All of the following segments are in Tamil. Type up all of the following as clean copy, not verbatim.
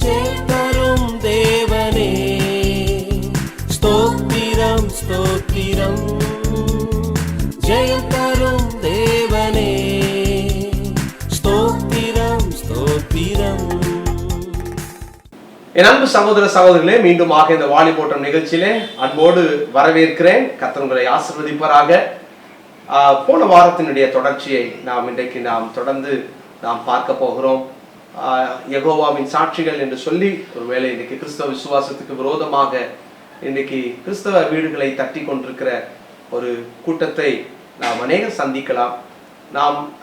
ஜெயம் தரும் தேவனே ஸ்தோத்திரம் ஸ்தோத்திரம். ஜெயம் தரும் தேவனே ஸ்தோத்திரம் ஸ்தோத்திரம். என் அன்பு சகோதர சகோதரிகளே, மீண்டும் இந்த வாலிபோட்டம் நிகழ்ச்சியிலே அன்போடு வரவேற்கிறேன். கர்த்தர் உங்களை ஆசீர்வதிப்பாராக. போன வாரத்தினுடைய தொடர்ச்சியை இன்றைக்கு தொடர்ந்து பார்க்க போகிறோம். யெகோவாவின் சாட்சிகள் என்று சொல்லி ஒருவேளை இன்றைக்கு கிறிஸ்தவ விசுவாசத்துக்கு விரோதமாக இன்றைக்கு கிறிஸ்தவ வீடுகளை தட்டி கொண்டிருக்கிற ஒரு கூட்டத்தை நாம் அநேகம் சந்திக்கலாம்.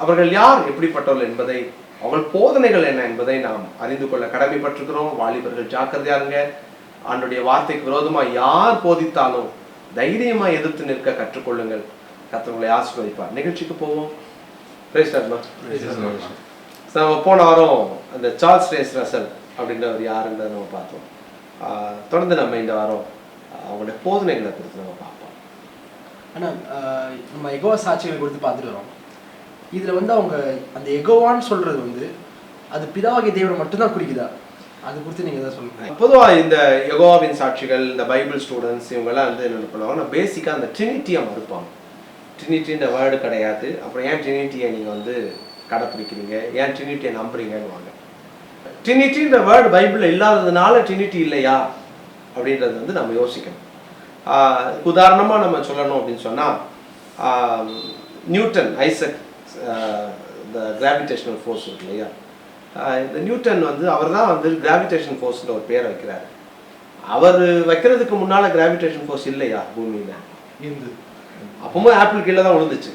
அவர்கள் யார், எப்படிப்பட்டவர்கள் என்பதை, அவள் போதனைகள் என்ன என்பதை நாம் அறிந்து கொள்ள கடமைப்பட்டிருக்கிறோம். வாலிபர்கள் ஜாக்கிரதையா இருங்க. ஆண்டுடைய வார்த்தைக்கு விரோதமாக யார் போதித்தாலும் தைரியமாக எதிர்த்து நிற்க கற்றுக்கொள்ளுங்கள். கர்த்தர் ஆசீர்வதிப்பார். நிகழ்ச்சிக்கு போவோம். நம்ம போன வாரம் அந்த சார்ல்ஸ் ரேஸ் ரசல் அப்படின்றவர் யாருன்றதை நம்ம பார்த்தோம். தொடர்ந்து நம்ம இந்த வாரம் அவங்களுடைய போதனைகளை குறித்து நம்ம பார்ப்போம். ஆனால் நம்ம எகோவா சாட்சிகள் கொடுத்து பார்த்துட்டு வரோம். இதில் அவங்க அந்த எகோவான்னு சொல்றது அது பிதாவாகிய தேவனை மட்டும்தான் குறிக்குதா? அது குறித்து நீங்கள் தான் சொல்லுங்கள். பொதுவாக இந்த யெகோவாவின் சாட்சிகள், இந்த பைபிள் ஸ்டூடெண்ட்ஸ், இவங்கெல்லாம் என்ன பண்ணுவாங்கன்னா பேசிக்காக அந்த ட்ரினிட்டியை மறுப்பாங்க. ட்ரினிட்டின்ற வேர்டு கிடையாது. அப்புறம் ஏன் ட்ரினிட்டியை நீங்கள் கடைப்பிடிக்கிறீங்க, ஏன் ட்ரினிட்டியை நம்புறீங்கன்னு வாங்க. ட்ரினிட்டின்ற வேர்டு பைபிளில் இல்லாததுனால ட்ரினிட்டி இல்லையா அப்படின்றது நம்ம யோசிக்கணும். உதாரணமாக நம்ம சொல்லணும் அப்படின்னு சொன்னால், நியூட்டன், ஐசக், இந்த கிராவிடேஷனல் ஃபோர்ஸ் இருக்கு இல்லையா, இந்த நியூட்டன் அவர் தான் கிராவிடேஷன் ஃபோர்ஸ்ன்ற ஒரு பேரை வைக்கிறார். அவர் வைக்கிறதுக்கு முன்னால் கிராவிடேஷன் ஃபோர்ஸ் இல்லையா பூமியில் இருந்து? அப்பவும் ஆப்பிள் கீழே தான் விழுந்துச்சு.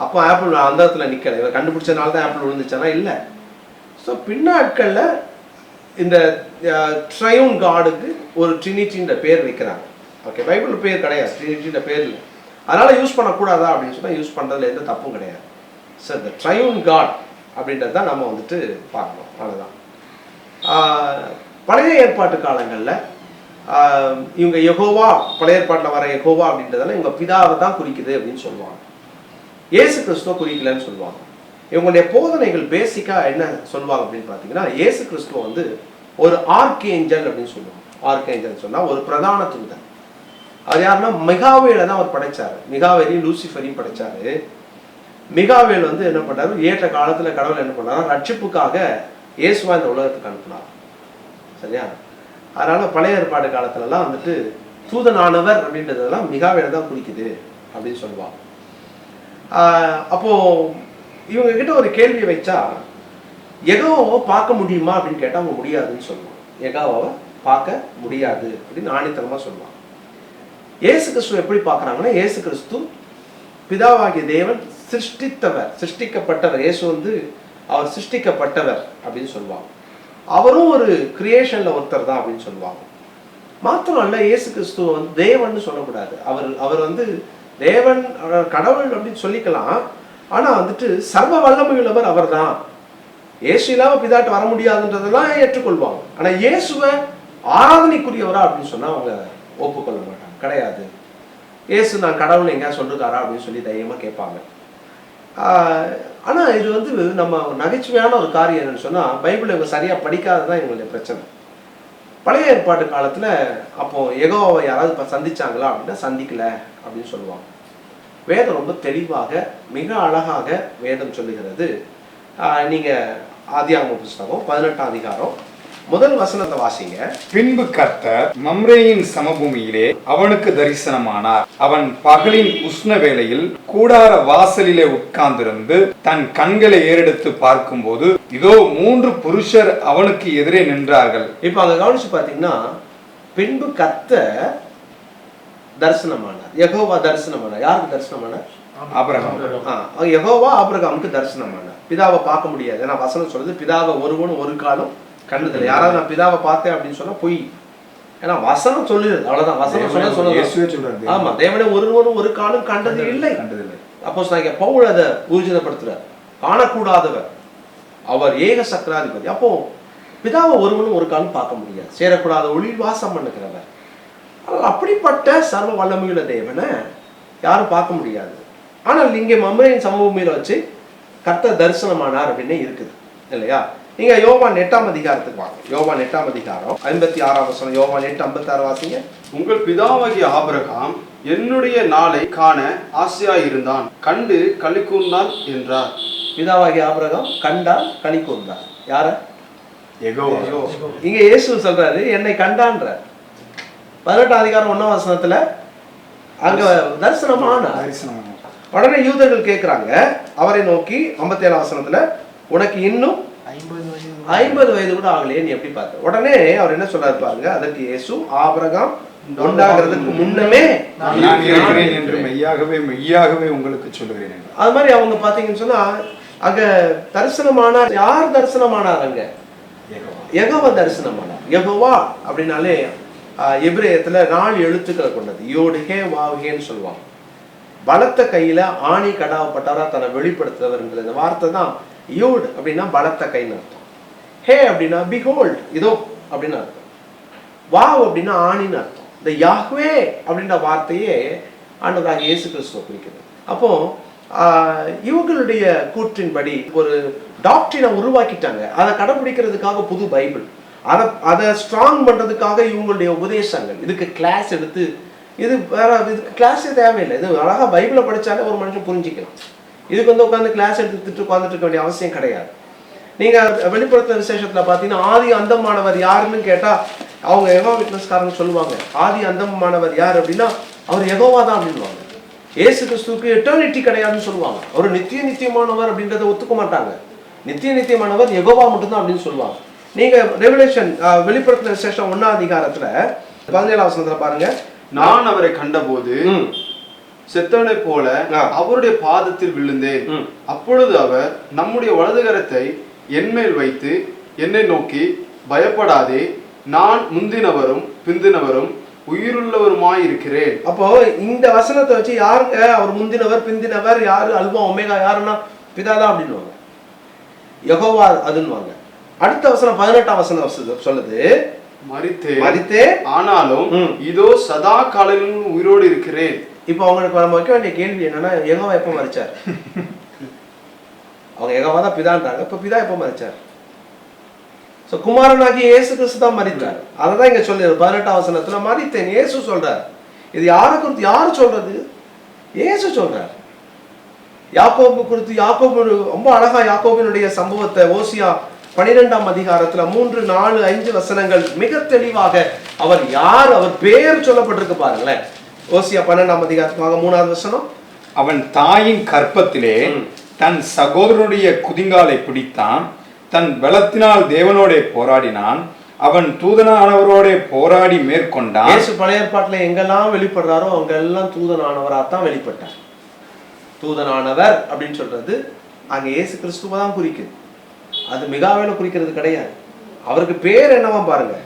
அப்போ ஆப்பிள் அந்த இடத்துல நிற்கலை. இவர் கண்டுபிடிச்சதுனால தான் ஆப்பிள் விழுந்துச்சானா இல்லை. ஸோ பின்னாட்களில் இந்த ட்ரையூன் காடுக்கு ஒரு ட்ரினிட்டின்ற பேர் வைக்கிறாங்க. ஓகே, பைபிள் பேர் கிடையாது, ட்ரினிட்டின்ற பேர் இல்லை. அதனால் யூஸ் பண்ணக்கூடாதா அப்படின்னு சொன்னால் யூஸ் பண்ணுறதுல எந்த தப்பும் கிடையாது. ஸோ இந்த ட்ரையூன் காட் அப்படின்றது தான் நம்ம பார்க்கணும். அவ்வளோதான். பழைய ஏற்பாட்டு காலங்களில் இவங்க யெகோவா, பழைய ஏற்பாட்டில் வர யெகோவா அப்படின்றதால இவங்க பிதாவை தான் குறிக்குது அப்படின்னு சொல்லுவாங்க. இயேசு கிறிஸ்துவ குறிக்கலன்னு சொல்லுவாங்க. இவங்களுடைய போதனைகள் பேசிக்காக என்ன சொல்லுவாங்க அப்படின்னு பார்த்தீங்கன்னா, இயேசு கிறிஸ்துவ ஒரு ஆர்க்ஏஞ்சல் அப்படின்னு சொல்லுவாங்க. ஆர்க்ஏஞ்சல் சொன்னால் ஒரு பிரதான தூதன். அது யாருன்னா மிகாவேலை தான் அவர் படைச்சார். மிகாவேலையும் லூசிஃபரையும் படைச்சாரு. மிகாவேல் என்ன பண்ணாரு, ஏற்ற காலத்தில் கடவுள் என்ன பண்ணாரு, ரட்சிப்புக்காக இயேசுவா இந்த உலகத்துக்கு அனுப்பினார். சரியா? அதனால பழைய ஏற்பாடு காலத்துலலாம் தூதனானவர் அப்படின்றதெல்லாம் மிகாவேலை தான் குறிக்குது அப்படின்னு சொல்லுவாங்க. அப்போ இவங்க கிட்ட ஒரு கேள்வியை வச்சா, யெகோவாவை பார்க்க முடியுமா அப்படின்னு கேட்டால் அவங்க முடியாதுன்னு சொல்லுவாங்க. யெகோவாவை பார்க்க முடியாது அப்படின்னு ஆணித்தனமாக சொல்லுவாங்க. இயேசு கிறிஸ்து எப்படி பார்க்குறாங்கன்னா, இயேசு கிறிஸ்து பிதாவாகிய தேவன் சிருஷ்டித்தவர், சிருஷ்டிக்கப்பட்டவர். இயேசு அவர் சிருஷ்டிக்கப்பட்டவர் அப்படின்னு சொல்லுவாங்க. அவரும் ஒரு கிரியேஷன்ல ஒருத்தர் தான் அப்படின்னு சொல்லுவாங்க. மாத்திரம் அல்ல, இயேசு கிறிஸ்து தேவன் சொல்லக்கூடாது. அவர் தேவன், கடவுள் அப்படின்னு சொல்லிக்கலாம். ஆனா சர்வ வல்லமையுள்ளவர் அவர் தான். இயேசு இல்லாம பிதாட்டு வர முடியாதுன்றதெல்லாம் ஏற்றுக்கொள்வாங்க. ஆனா இயேசுவை ஆராதனைக்குரியவரா அப்படின்னு சொன்னா அவங்க ஒப்புக்கொள்ள மாட்டாங்க. கிடையாது, இயேசு நான் கடவுள் எங்கேயா சொல்லிருக்காரா அப்படின்னு சொல்லி தைரியமா கேட்பாங்க. ஆனா இது நம்ம நகைச்சுவையான ஒரு காரியம் என்னன்னு சொன்னா, பைபிள் இவங்க சரியா படிக்காததான் இவங்களுடைய பிரச்சனை. பழைய ஏற்பாட்டு காலத்துல அப்போ யெகோவாவை யாராவது சந்திச்சாங்களா அப்படின்னா சந்திக்கல அப்படின்னு சொல்லுவாங்க. வேதம் ரொம்ப தெளிவாக, மிக அழகாக வேதம் சொல்லுகிறது. நீங்க ஆதியாகம புஸ்தகம் 18ஆம் அதிகாரம் முதல் வசனத்தை வாசிங்க. பின்பு கர்த்தர் மம்ரேயின் சமபூமியிலே அவனுக்கு தரிசனமானார். அவன் பகலின் உஷ்ண வேளையில் கூடார வாசலிலே உட்கார்ந்திருந்து தன் கண்களை ஏறெடுத்து பார்க்கும்போது இதோ 3 புருஷர் அவனுக்கு எதிரே நின்றார்கள். இப்ப அங்க கவனிச்சு பாத்தீங்கன்னா, பின்பு கர்த்தர் தரிசனமானார். யெகோவா தரிசனமானார். யாருக்கு தரிசனமானார்? ஆபிரகாம். யெகோவா ஆபிரகாமுக்கு தரிசனமானார். பிதாவை பார்க்க முடியாது. ஏன்னா வசனம் சொல்றது, பிதாவை ஒருவனும் ஒரு காலம் கண்டதில்லை. யாராவது நான் பிதாவை பார்த்தேன் அப்படின்னு சொன்னா பொய். ஏன்னா வசனம் சொல்லுது, அவ்வளவுதான். வசனம் சொல்லுது. ஆமா, தேவனை ஒருவனும் ஒரு காலம் கண்டது இல்லை. அப்போஸ்தலனாகிய பவுல் அதை ஊர்ஜிதப்படுத்துறார். காணக்கூடாதவர் அவர், ஏக சக்கராதிபதி. அப்போ பிதாவை ஒருவனும் ஒரு காலம் பார்க்க முடியாது. சேரக்கூடாத ஒளி வாசம் பண்ணுகிறவர். அப்படிப்பட்ட சர்வ வல்லமையுள்ள தேவனை யாரும் பார்க்க முடியாது. ஆனால் இங்கே மம்ரேயின் சமபூமியில வச்சு கர்த்தர் தரிசனமானார் அப்படின்னு இருக்குது இல்லையா? நீங்க யோவான் 8ஆம் அதிகாரத்துக்கு வாங்க. யோவான் 8ஆம் அதிகாரம் 56ஆம் வசனம். யோவான் 8:56 வாசிங்க. உங்கள் பிதாவாகிய ஆபிரகாம் என்னுடைய நாளை காண ஆசையாயிருந்தான், கண்டு களி கூர்ந்தான் என்றார். பிதாவாகிய ஆபிரகாம் கண்டால் களி கூர்ந்தார். யார? யெகோவா. இங்க இயேசு சொல்றாரு என்னை கண்டான்றார். 18ஆம் அதிகாரம் 1ஆம் வசனத்துல அங்க தரிசனமானார். உடனே யூதர்கள் கேட்கிறாங்க அவரை நோக்கி 57ஆம் வசனத்துல, உனக்கு இன்னும் 50 வயது கூட ஆகலையே, நீ எப்படி பார்த்த? உடனே அவர் என்ன சொல்றாரு பாருங்க. அதற்கு இயேசு, ஆபிரகாம் உண்டாகிறதுக்கு முன்னமே நான் இருக்கிறேன் என்று மெய்யாகவே மெய்யாகவே உங்களுக்கு சொல்லுகிறேன். அது மாதிரி அவங்க பாத்தீங்கன்னு சொன்னா அங்க தரிசனமானார். யார் தரிசனமானார்? அங்க யெகோவா தரிசனமானார். யெகோவா அப்படின்னாலே எபிரேயத்துல 4 எழுத்துக்களை கொண்டது. யோடு ஹே வாவ்ஹேன்னு சொல்லுவாங்க. பலத்த கையில ஆணி கடாவப்பட்டவரா தன்னை வெளிப்படுத்துறவர்ன்ற இந்த வார்த்தை தான் யோடு அப்படின்னா பலத்த கைன்னு அர்த்தம். ஹே அப்படின்னா பிஹோல்ட், இதோ அப்படின்னு அர்த்தம். வாவ் அப்படின்னா ஆணின்னு அர்த்தம். இந்த யாஹ்வே அப்படின்ற வார்த்தையே ஆண்டவராகிய இயேசு கிறிஸ்துவை குறிக்கிறது. அப்போ இவங்களுடைய கூற்றின்படி ஒரு டாக்டரினை உருவாக்கிட்டாங்க. அதை கடைபிடிக்கிறதுக்காக புது பைபிள், அதை ஸ்ட்ராங் பண்றதுக்காக இவங்களுடைய உபதேசங்கள். இதுக்கு கிளாஸ் எடுத்து, இது வேற, இதுக்கு கிளாஸே தேவையில்லை. இது அழகா பைபிளை படிச்சாலே ஒரு மனுஷன் புரிஞ்சிக்கலாம். இதுக்கு வந்து உட்காந்து கிளாஸ் எடுத்துட்டு உட்காந்துட்டு இருக்க வேண்டிய அவசியம் கிடையாது. நீங்க வெளிப்படுத்துற விசேஷத்துல பாத்தீங்கன்னா ஆதி அந்தமானவர் யாருன்னு கேட்டா அவங்க யெகோவா விட்னஸ்காரங்க சொல்லுவாங்க, ஆதி அந்தமானவர் யார் அப்படின்னா அவர் யெகோவா தான் அப்படின்வாங்க. இயேசு கிறிஸ்துவுக்கு எட்டர்னிட்டி கிடையாதுன்னு சொல்லுவாங்க. அவர் நித்தியமானவர் அப்படின்றத ஒத்துக்க மாட்டாங்க. நித்தியமானவர் யெகோவா மட்டும்தான் அப்படின்னு சொல்லுவாங்க. நீங்க ரெவலேஷன் வெளிப்படுத்துற விசேஷம் 1ஆம் அதிகாரத்துல 17ஆம் வசனத்துல பாருங்க. நான் அவரை கண்டபோது செத்தவனை போல அவருடைய பாதத்தில் விழுந்தேன். அப்பொழுது அவர் நம்முடைய வலதுகரத்தை என்மேல் வைத்து என்னை நோக்கி, பயப்படாதே, நான் முந்தினவரும் பிந்தினவரும் உயிருள்ளவருமாய் இருக்கிறேன். அப்போ இந்த வசனத்தை வச்சு யாருங்க அவர் முந்தினவர் பிந்தினவர், யாரு அல்பா ஒமேகா, யாருன்னா பிதாதான் அப்படின்னுவாங்க. யெகோவா அதுன்னுவாங்க. அடுத்த வசனம் 18ஆம் வசனம் சொல்லுது, மரித்தேன் ஆனாலும் இதோ சதா காலங்களிலும் உயிரோடு இருக்கிறேன். இப்போ அவங்களுக்கு நம்ம வைக்க வேண்டிய கேள்வி என்னன்னா, யெகோவா எப்ப மரிச்சார்? அவங்க யெகோவா தான் பிதான்றாங்க. இப்ப பிதா எப்ப மரிச்சார்? சோ குமாரனாகிய இயேசு கிறிஸ்து தான் மரித்தார். அததான் இங்க சொல்லு 18ஆம் வசனத்துல மரித்தேன் இயேசு சொல்றார். இது யாரை குறித்து யாரு சொல்றது? இயேசு சொல்றார். யாக்கோபு குறித்து யாக்கோபு ரொம்ப அழகா யாக்கோபினுடைய சம்பவத்தை ஓசியா 12ஆம் அதிகாரத்துல 3, 4, 5 வசனங்கள் மிக தெளிவாக அவர் யார், அவர் பேர் சொல்லப்பட்டிருக்கு பாருங்களேன். ஓசியா 12ஆம் அதிகாரத்துக்காக 3வது வசனம். அவன் தாயின் கற்பத்திலே தன் சகோதரனுடைய குதிங்காலை பிடித்தான், தன் பலத்தினால் தேவனோட போராடினான், அவன் தூதனானவரோட போராடி மேற்கொண்டான். இயேசு பழைய ஏற்பாட்டுல எங்கெல்லாம் வெளிப்படுறாரோ அங்கெல்லாம் தூதனானவராத்தான் வெளிப்பட்டார். தூதனானவர் அப்படின்னு சொல்றது அங்க இயேசு கிறிஸ்துவ தான் குறிக்குது. அது மிகாவேல குறிக்கிறது கிடையாது. அவருக்கு பேர் என்னவா பாருங்க.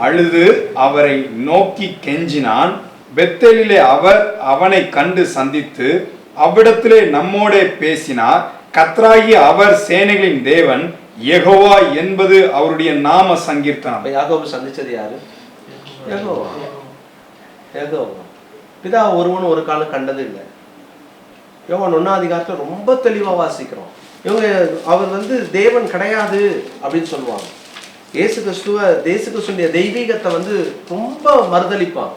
அழுது அவரை நோக்கி கெஞ்சினான். பெத்தேலிலே அவர் அவனை கண்டு சந்தித்து அவ்விடத்திலே நம்மோட பேசினார். கர்த்தராகிய அவர் சேனைகளின் தேவன் யெகோவா என்பது அவருடைய நாம சங்கீர்த்தனம். யாக்கோபு சந்திச்சது யாரு? யெகோவா. யெகோவா. பிதா ஒருவன் ஒரு காலம் கண்டது இல்லை. யோவான் 1ஆம் அதிகாரத்துல ரொம்ப தெளிவா வாசிக்கிறோம். இவங்க அவர் வந்து தேவன் கிடையாது அப்படின்னு சொல்லுவாங்க. இயேசு கிறிஸ்துவனுடைய தெய்வீகத்தை வந்து ரொம்ப மறுதளிப்பாங்க.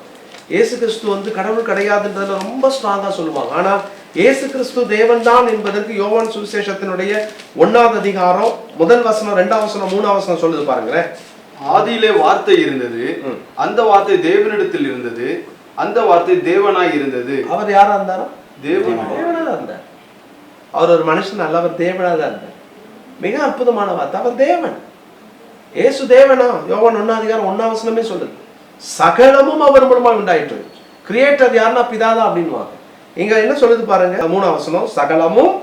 இயேசு கிறிஸ்து வந்து கடவுள் கிடையாதுன்றதுல ரொம்ப ஸ்ட்ராங்கா சொல்லுவாங்க. ஆனா இயேசு கிறிஸ்து தேவன் தான் என்பதற்கு யோவான் சுவிசேஷத்தினுடைய 1ஆம் அதிகாரம் 1 வசனம் 2ஆம் வசனம் 3ஆம் வசனம் சொல்லுது பாருங்களேன். ஆதியிலே வார்த்தை இருந்தது, அந்த வார்த்தை தேவனிடத்தில் இருந்தது, அந்த வார்த்தை தேவனாய் இருந்தது. அவர் யாரா இருந்தாரா? தேவனா இருந்தார். அவர் ஒரு மனுஷன் அல்ல, அவர் தேவனா தான் இருந்தார். மிக அற்புதமான வார்த்தை, அவர் தேவன். இயேசு தேவனா? யோவான் 1ஆம் அதிகாரம் 1ஆம் வசனமே சொல்லுது, சகலமும் அவர் மூலமா உண்டாயிற்று. கிரியேட்டர் யாருன்னா பிதாதான் அப்படின்வாங்க. இங்க என்ன சொல்லுது பாருங்க 3ஆம் வசனம், சகலமும்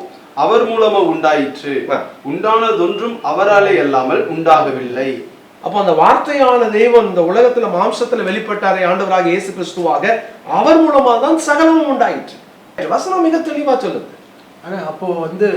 அவர் மூலமா உண்டாயிற்று, உண்டானதொன்றும் அவராலே அல்லாமல் உண்டாகவில்லை. அப்போ அந்த வார்த்தையான தேவன் இந்த உலகத்துல மாம்சத்துல வெளிப்பட்டாரே ஆண்டவராக இயேசு கிறிஸ்துவாக, அவர் மூலமா தான் சகலமும் உண்டாயிற்று. வசனம் மிக தெளிவா சொல்லுது. ஆனா அப்போ வந்து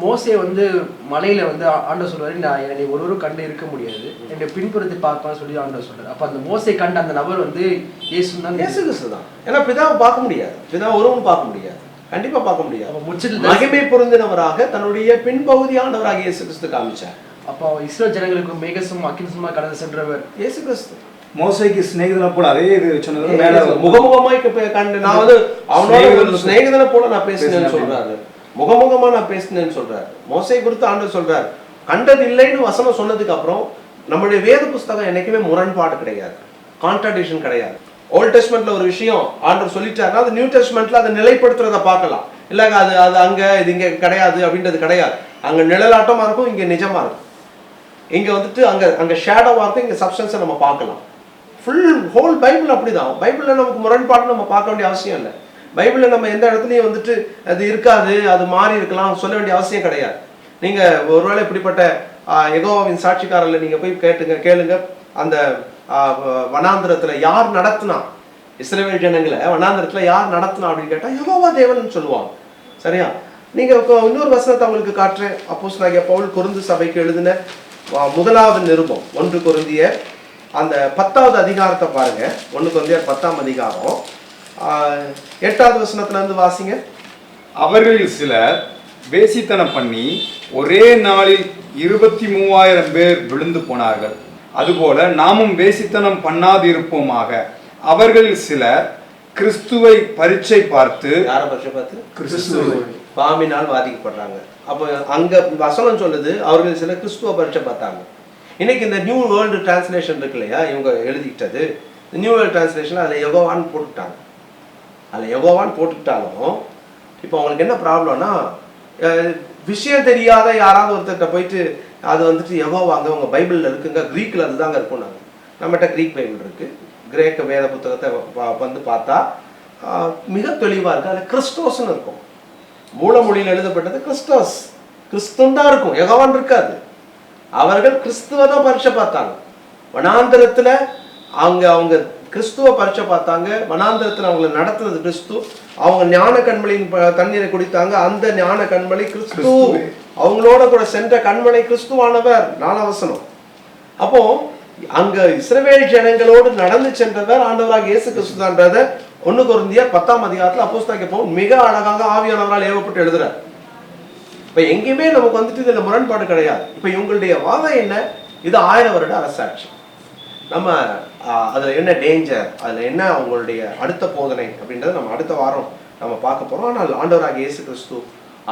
மோசே வந்து மலையில வந்து ஆண்டவர் சொல்றாரு, நான் என்னை ஒருவரும் கண்டு இருக்க முடியாது, என்னை பின்புறத்தை பார்ப்பான்னு சொல்லி ஆண்டவர் சொல்றாரு. அப்ப அந்த மோசை கண்ட அந்த நபர் வந்து இயேசு தான். இயேசு கிறிஸ்து தான். ஏன்னா பிதாவை பார்க்க முடியாது, பிதா ஒருவன் பார்க்க முடியாது, கண்டிப்பா பார்க்க முடியாது. முற்றிலும் மகிமை பொருந்தினவராக தன்னுடைய பின்பகுதியானவராக இயேசு கிறிஸ்து காமிச்சார். அப்போ இஸ்ரேல் ஜனங்களுக்கு மேகசும் அக்கினிசுமா கடந்து சென்றவர் இயேசு கிறிஸ்து. மோசைக்கு சிநேகிதனை போல அதே இது சொன்னது மேல முகமுகமாய் கண்டு நான் வந்து அவனோட சிநேகிதனை போல நான் பேசினேன்னு சொல்றாரு. முகமுகமா நான் பேசினேன்னு சொல்றாரு. மோசை குறித்து ஆண்டவர் சொல்றாரு. கண்டது இல்லைன்னு வசனம் சொன்னதுக்கு அப்புறம் நம்மளுடைய வேத புஸ்தகம் என்னைக்குமே முரண்பாடு கிடையாது, கான்ட்ரடிக்ஷன் கிடையாது. ஓல்ட் டெஸ்ட்மெண்ட்ல ஒரு விஷயம் ஆண்டவர் சொல்லிட்டாருன்னா அது நியூ டெஸ்ட்மெண்ட்ல அதை நிலைப்படுத்துறத பார்க்கலாம். இல்ல அது அது அங்க இது இங்க கிடையாது அப்படின்றது கிடையாது. அங்க நிழலாட்டமா இருக்கும், இங்க நிஜமா இருக்கும். இங்க வந்துட்டு அங்க அங்க ஷேடோவா இருக்கும், இங்க சப்ஸ்டன்ஸை நம்ம பார்க்கலாம். ஹோல் பைபிள் அப்படிதான். பைபிள்ல நமக்கு முரண்பாடு நம்ம பார்க்க வேண்டிய அவசியம் இல்லை. பைபிள்ல நம்ம எந்த இடத்துலயும் வந்துட்டு அது இருக்காது, அது மாறி இருக்கலாம் சொல்ல வேண்டிய அவசியம் கிடையாது. நீங்க ஒருவேளை இப்படிப்பட்ட யெகோவாவின் சாட்சிக்காரர்ல நீங்க போய் கேளுங்க. அந்த வனாந்திரத்துல யார் நடத்தினா, இஸ்ரவேல் ஜனங்களை வனாந்திரத்துல யார் நடத்தினா அப்படின்னு கேட்டா யெகோவா தேவன் சொல்லுவாங்க. சரியா? நீங்க இன்னொரு வசனத்தை அவங்களுக்கு காட்டுறேன். அப்போஸ்தலனாகிய பவுல் கொரிந்து சபைக்கு எழுதின முதலாவது நிருபம் 1 கொரிந்தியர் அந்த 10வது அதிகாரத்தை பாருங்க. 1 கொரிந்தியர் 10ஆம் அதிகாரம் 8வது வசனத்துல இருந்து வாசிங்க. அவர்களில் சிலர் வேசித்தனம் பண்ணி ஒரே நாளில் 23,000 பேர் விழுந்து போனார்கள். அதுபோல நாமும் வேசித்தனம் பண்ணாது இருப்போமாக. அவர்களில் சிலர் கிறிஸ்துவை பரீட்சை பார்த்து, யார பரீட்சை பார்த்து? கிறிஸ்துவை பாம்பினால் வாதிக்கப்படுறாங்க. அப்போ அங்க வசனம் சொல்லுது அவர்கள் சிலர் கிறிஸ்துவ பரீட்சை பார்த்தாங்க. இன்னைக்கு இந்த நியூ வேர்ல்டு டிரான்ஸ்லேஷன் இருக்கு இல்லையா, இவங்க எழுதிக்கிட்டது நியூ வேர்ல்டு டிரான்ஸ்லேஷன் அதில் யெகோவான்னு போட்டுட்டாங்க. அதில் யெகோவான்னு போட்டுக்கிட்டாலும் இப்போ அவங்களுக்கு என்ன ப்ராப்ளம்னா, விஷயம் தெரியாத யாராவது ஒருத்தர்கிட்ட போயிட்டு அது வந்துட்டு யெகோவாங்க உங்க பைபிளில் இருக்குங்க, கிரீக்கில் அதுதாங்க இருக்கும். நாங்கள் நம்மகிட்ட கிரீக் பைபிள் இருக்கு, கிரேக்க வேத புத்தகத்தை வந்து பார்த்தா மிக தெளிவாக இருக்கு. அதில் கிறிஸ்டோஸ்ன்னு இருக்கும். மூலமொழியில் எழுதப்பட்டது கிறிஸ்டோஸ், கிறிஸ்துன்னு தான் இருக்கும், யெகோவான் இருக்காது. அவர்கள் கிறிஸ்துவ தான் பரீட்சை பார்த்தாங்க. வனாந்திரத்துல அவங்க கிறிஸ்துவ பரீட்சை பார்த்தாங்க. வனாந்திரத்துல அவங்களை நடத்துனது கிறிஸ்து. அவங்க ஞான கண்மலையின் தண்ணீரை குடித்தாங்க. அந்த ஞான கண்மலை கிறிஸ்து. அவங்களோட கூட சென்ற கண்மலை கிறிஸ்துவானவர். 4ஆம் வசனம். அப்போ அங்க இஸ்ரவேல் ஜனங்களோடு நடந்து சென்றவர் ஆண்டவராக இயேசு கிறிஸ்து தான்றத 1 கொரிந்தியர் 10ஆம் அதிகாரத்துல அப்போஸ்தலனாகிய பவுல் மிக அழகாக ஆவியானவரால் ஏவப்பட்டு எழுதுறார். இப்ப எங்கேயுமே நமக்கு வந்துட்டு இதுல முரண்பாடு கிடையாது. இப்ப இவங்களுடைய வாதம் என்ன? இது 1000 வருட அரசாட்சி. நம்ம அதுல என்ன டேஞ்சர், அதுல என்ன அவங்களுடைய அடுத்த போதனை அப்படின்றத நம்ம அடுத்த வாரம் நம்ம பார்க்க போறோம். ஆனால் ஆண்டவராக இயேசு கிறிஸ்து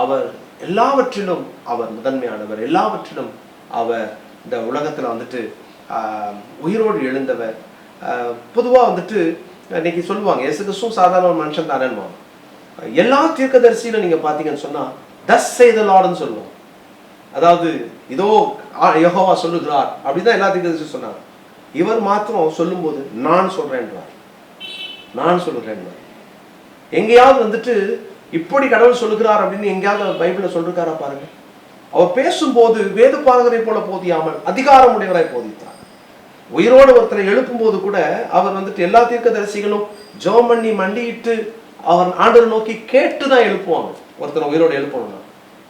அவர் எல்லாவற்றிலும் அவர் முதன்மையானவர், எல்லாவற்றிலும் அவர் இந்த உலகத்துல வந்துட்டு உயிரோடு எழுந்தவர். பொதுவா வந்துட்டு இன்னைக்கு சொல்லுவாங்க இயேசு கிறிஸ்துவும் சாதாரண ஒரு மனுஷன் தானேன்னு. எல்லா தீர்க்கதரிசியிலும் நீங்க பாத்தீங்கன்னு சொன்னா thus say the Lord ன்னு சொல்லுவோம். அதாவது இதோ யெகோவா சொல்லுகிறார் அப்படிதான் எல்லா தீர்க்கதரிசியும் சொன்னாங்க. இவர் மாத்திரம் சொல்லும்போது நான் சொல்றேன்றார், நான் சொல்லுறேன்றார். எங்கேயாவது வந்துட்டு இப்படி கடவுள் சொல்லுகிறார் அப்படின்னு எங்கேயாவது அவர் பைபிள்ல சொல்லிருக்காரா பாருங்க. அவர் பேசும்போது வேத பாரகரை போல போதியாமல் அதிகாரம் உடையவராய் போதித்தார். உயிரோடு ஒருத்தரை எழுப்பும் போது கூட அவர் வந்துட்டு எல்லா தீர்க்கதரிசிகளும் ஜெபம் பண்ணி மண்டியிட்டு அவர் ஆண்டவரை நோக்கி கேட்டுதான் எழுப்புவாங்க. ஒருத்தரை உயிரோடு எழுப்பணும்னா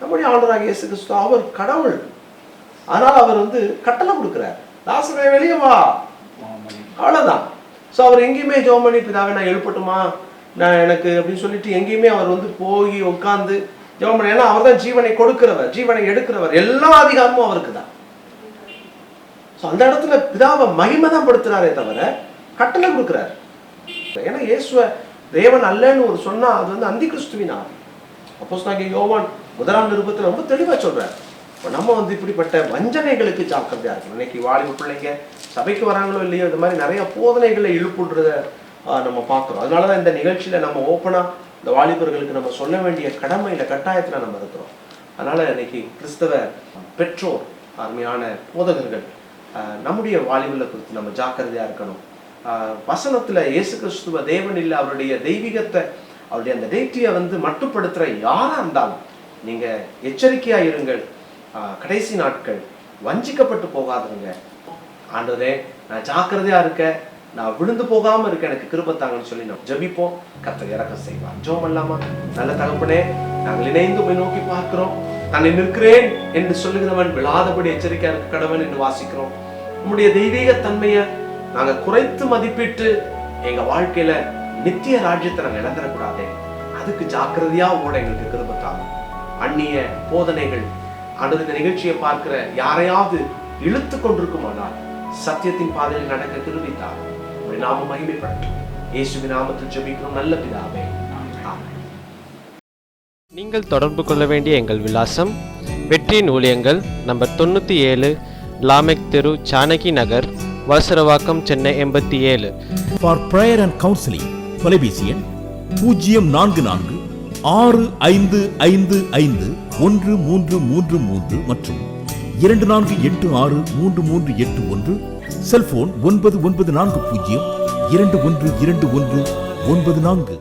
நம்முடைய ஆண்டவராகிய இயேசு கிறிஸ்து அவர் கடவுள். அதனால அவர் வந்து கட்டளை கொடுக்கிறார், லாசரே வெளியே வா, அவ்வளவுதான். ஸோ அவர் எங்கேயுமே ஜெபம் பண்ணி பிதாவே நான் எழுப்பட்டுமா நான் எனக்கு அப்படின்னு சொல்லிட்டு எங்கேயுமே அவர் வந்து போய் உட்கார்ந்து ஜெபம் பண்ண. ஏன்னா அவர் தான் ஜீவனை கொடுக்கிறவர், ஜீவனை எடுக்கிறவர், எல்லா அதிகாரமும் அவருக்கு தான். ஸோ அந்த இடத்துல பிதாவை மகிமை தான் படுத்துறாரே தவிர கட்டளை கொடுக்கிறார். ஏன்னா இயேசுவ தேவன் அல்லன்னு ஒரு சொன்னா அது வந்து அந்தி கிறிஸ்துவின் ஆவி. அப்போஸ்தலனாகிய யோவான் 1ஆம் நிருபத்துல ரொம்ப தெளிவா சொல்றார். இப்போ நம்ம வந்து இப்படிப்பட்ட வஞ்சனைகளுக்கு ஜாக்கிரதையா இருக்கணும். இன்னைக்கு வாலிப பிள்ளைங்க சபைக்கு வராங்களோ இல்லையோ இந்த மாதிரி நிறைய போதனைகளை இழுப்புன்றத நம்ம பார்க்குறோம். அதனாலதான் இந்த நிகழ்ச்சியில நம்ம ஓப்பனா இந்த வாலிபர்களுக்கு நம்ம சொல்ல வேண்டிய கடமையில கட்டாயத்துல நம்ம இருக்கிறோம். அதனால இன்னைக்கு கிறிஸ்தவ பெற்றோர், அருமையான போதகர்கள் நம்முடைய வாலிபர்களை குறித்து நம்ம ஜாக்கிரதையா இருக்கணும். வசனத்துல இயேசு கிறிஸ்துவ தேவன் இல்லை, அவருடைய தெய்வீகத்தை, அவருடைய அந்த டேட்டியை வந்து மட்டுப்படுத்துற யாரா இருந்தாலும் நீங்க எச்சரிக்கையா இருங்கள். கடைசி நாட்கள் வஞ்சிக்கப்பட்டு போகாதுங்க. ஆண்டவரே நான் ஜாக்கிரதையா இருக்க, நான் விழுந்து போகாம இருக்க, எனக்கு கிருபத்தாங்கன்னு சொல்லி நம்ம ஜெபிப்போம். கர்த்தர் இரக்கம் செய்வார். ஜெபம் இல்லாம நல்ல தகப்பனே, நாங்கள் இணைந்து போய் நோக்கி பார்க்கிறோம். நான் நிற்கிறேன் என்று சொல்லுகிறவன் விழாதபடி எச்சரிக்கையா இருக்க கடவன் என்று வாசிக்கிறோம். நம்முடைய தெய்வீக தன்மையை நாங்க குறைத்து மதிப்பிட்டு எங்க வாழ்க்கையில நித்திய ராஜ்யத்தை நாங்க இழந்துடக்கூடாதே. அதுக்கு ஜாக்கிரதையா ஓட எங்களுக்கு கிருபத்தாங்க. அந்நிய போதனைகள் ஆண்டவர் இந்த நிகழ்ச்சியை பார்க்கிற யாரையாவது இழுத்து கொண்டிருக்குமானால் சத்தியத்தின் பாதையில் நடக்க கிருபைத்தார். உம்முடைய நாமம் மகிமைப்படட்டும். இயேசுவின் நாமத்தில் ஜெபிக்கிறோம் நல்ல பிதாவே. ஆமென். நீங்கள் தொடர்பு கொள்ள வேண்டிய எங்கள் விலாசம்: வெற்றியின் ஊழியங்கள், நம்பர் 97, லாமெக் தெரு, சானகி நகர், Valasaravakkam, Chennai 87. For prayer and counseling, தொலைபேசி எண் 044 6555 1333 மற்றும் 24863381, செல்போன் 9940 212194.